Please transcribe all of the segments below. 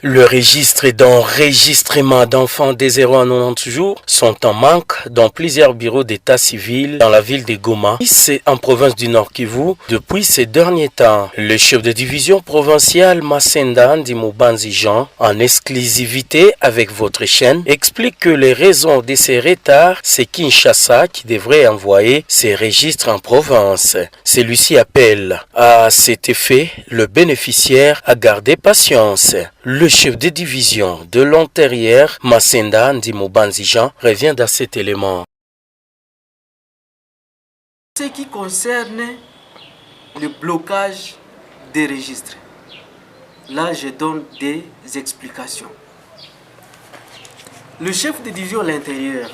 Le registre d'enregistrement d'enfants des 0 à 90 jours sont en manque dans plusieurs bureaux d'état civil dans la ville de Goma. C'est en province du Nord Kivu depuis ces derniers temps. Le chef de division provinciale Masenda Ndimobanzi Jean, en exclusivité avec votre chaîne, explique que les raisons de ces retards, c'est Kinshasa qui devrait envoyer ces registres en province. Celui-ci appelle à cet effet le bénéficiaire à garder patience. Le chef de division de l'intérieur, Masenda Ndimobanzi Jean, revient dans cet élément. Ce qui concerne le blocage des registres, là je donne des explications. Le chef de division de l'intérieur,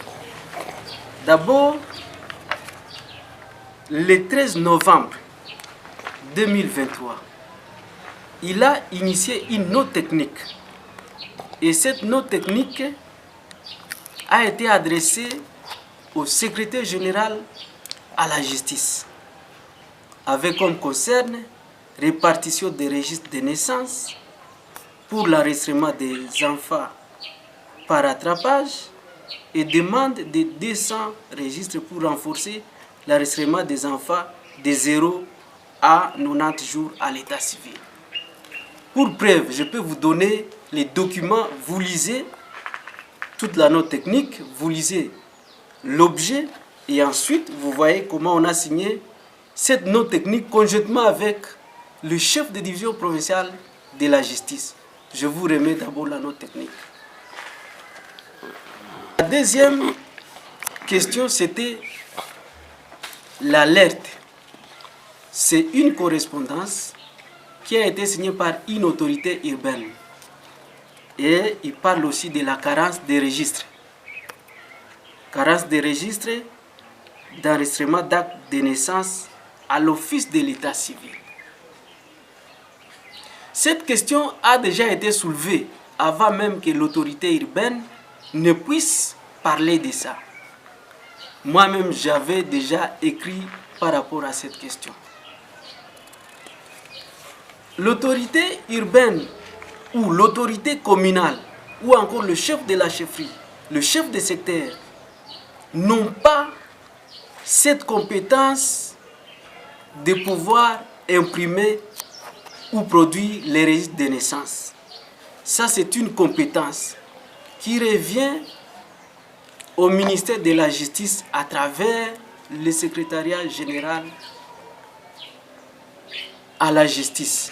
d'abord, le 13 novembre 2023, il a initié une note technique. Et cette note technique a été adressée au secrétaire général à la justice, avec comme concerne répartition des registres de naissance pour l'enregistrement des enfants par rattrapage et demande de 200 registres pour renforcer l'enregistrement des enfants de 0 à 90 jours à l'état civil. Pour preuve, je peux vous donner les documents, vous lisez toute la note technique, vous lisez l'objet et ensuite vous voyez comment on a signé cette note technique conjointement avec le chef de division provinciale de la justice. Je vous remets d'abord la note technique. La deuxième question, c'était l'alerte. C'est une correspondance qui a été signée par une autorité urbaine. Et il parle aussi de la carence des registres. Carence des registres d'enregistrement d'actes de naissance à l'office de l'état civil. Cette question a déjà été soulevée avant même que l'autorité urbaine ne puisse parler de ça. Moi-même, j'avais déjà écrit par rapport à cette question. L'autorité urbaine ou l'autorité communale ou encore le chef de la chefferie, le chef de secteur n'ont pas cette compétence de pouvoir imprimer ou produire les registres de naissance. Ça, c'est une compétence qui revient au ministère de la Justice à travers le secrétariat général à la justice.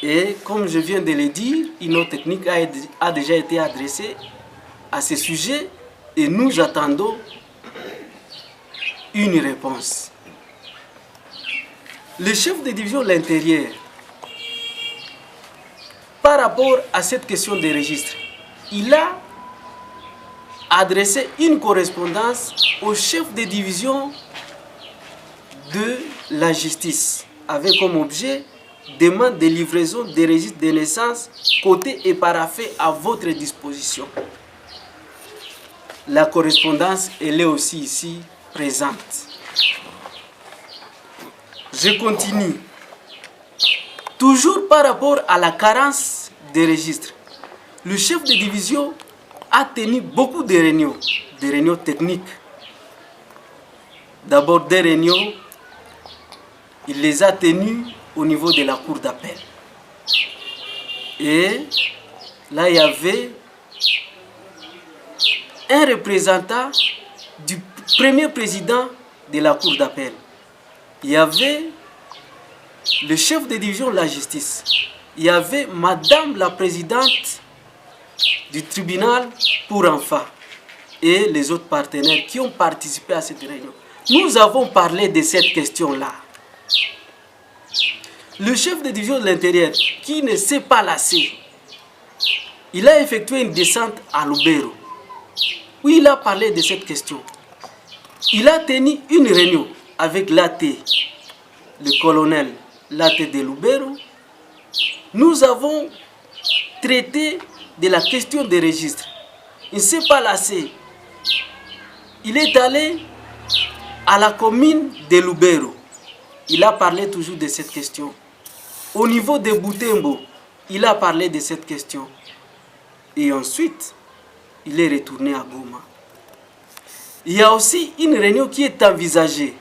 Et comme je viens de le dire, une note technique a déjà été adressée à ce sujet et nous attendons une réponse. Le chef de division de l'intérieur, par rapport à cette question des registres, il a adressé une correspondance au chef de division de la justice avec comme objet demande de livraison des registres de naissance cotés et paraphés à votre disposition. La correspondance, elle est aussi ici présente. Je continue. Toujours par rapport à la carence des registres, le chef de division a tenu beaucoup de réunions techniques. D'abord des réunions, il les a tenues au niveau de la cour d'appel. Et là, il y avait un représentant du premier président de la cour d'appel. Il y avait le chef de division de la justice. Il y avait madame la présidente du tribunal pour enfants et les autres partenaires qui ont participé à cette réunion. Nous avons parlé de cette question-là. Le chef de division de l'intérieur, qui ne s'est pas lassé, il a effectué une descente à Lubero, où il a parlé de cette question. Il a tenu une réunion avec l'AT, le colonel l'AT de Lubero. Nous avons traité de la question des registres. Il ne s'est pas lassé. Il est allé à la commune de Lubero. Il a parlé toujours de cette question. Au niveau de Boutembo, il a parlé de cette question. Et ensuite, il est retourné à Goma. Il y a aussi une réunion qui est envisagée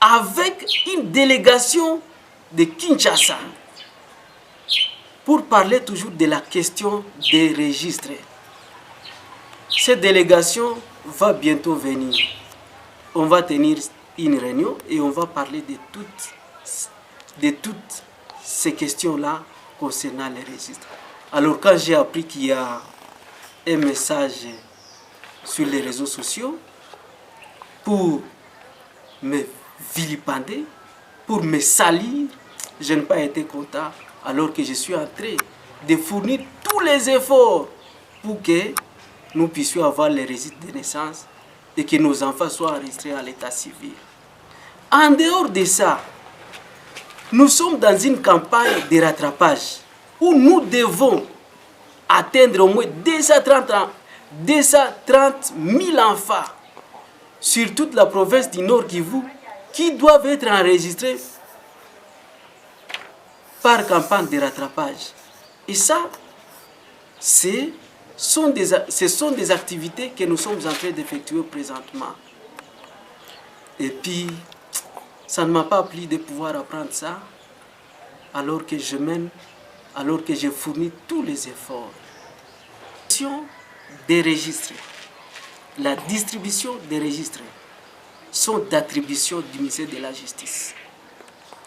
avec une délégation de Kinshasa pour parler toujours de la question des registres. Cette délégation va bientôt venir. On va tenir une réunion et on va parler de toutes ces questions-là concernant les registres. Alors quand j'ai appris qu'il y a un message sur les réseaux sociaux pour me vilipender, pour me salir, je n'ai pas été content, alors que je suis en train de fournir tous les efforts pour que nous puissions avoir les registres de naissance et que nos enfants soient enregistrés à l'état civil. En dehors de ça, nous sommes dans une campagne de rattrapage où nous devons atteindre au moins 230 000 enfants sur toute la province du Nord Kivu qui doivent être enregistrés par campagne de rattrapage. Et ça, ce sont des activités que nous sommes en train d'effectuer présentement. Et puis, ça ne m'a pas plu de pouvoir apprendre ça alors que je fournis tous les efforts. Des registres, la distribution des registres sont d'attribution du ministère de la Justice,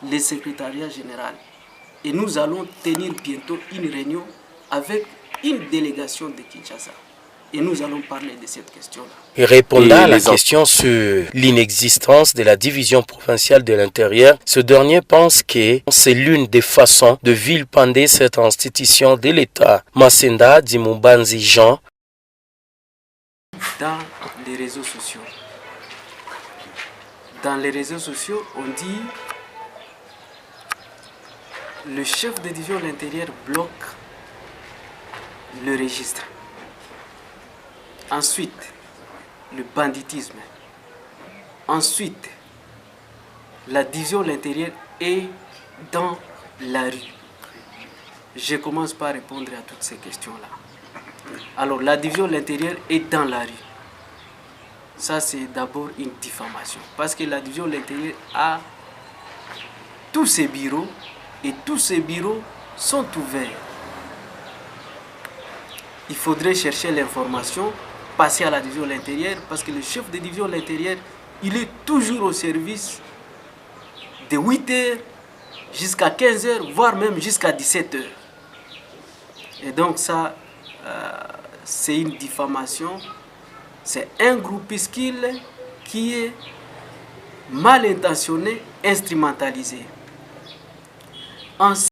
le secrétariat général. Et nous allons tenir bientôt une réunion avec une délégation de Kinshasa. Et nous allons parler de cette question-là. Et répondant à la question sur l'inexistence de la division provinciale de l'intérieur, ce dernier pense que c'est l'une des façons de vilipender cette institution de l'État. Masenda Dimoubanzi Jean. Dans les réseaux sociaux. Dans les réseaux sociaux, on dit le chef de division de l'intérieur bloque le registre. Ensuite, le banditisme. Ensuite, la division de l'intérieur est dans la rue. Je commence par répondre à toutes ces questions-là. Alors, la division de l'intérieur est dans la rue. Ça, c'est d'abord une diffamation. Parce que la division de l'intérieur a tous ses bureaux et tous ces bureaux sont ouverts. Il faudrait chercher l'information, passer à la division de l'intérieur, parce que le chef de division de l'intérieur, il est toujours au service de 8h jusqu'à 15h, voire même jusqu'à 17h. Et donc ça, c'est une diffamation. C'est un groupuscule qui est mal intentionné, instrumentalisé.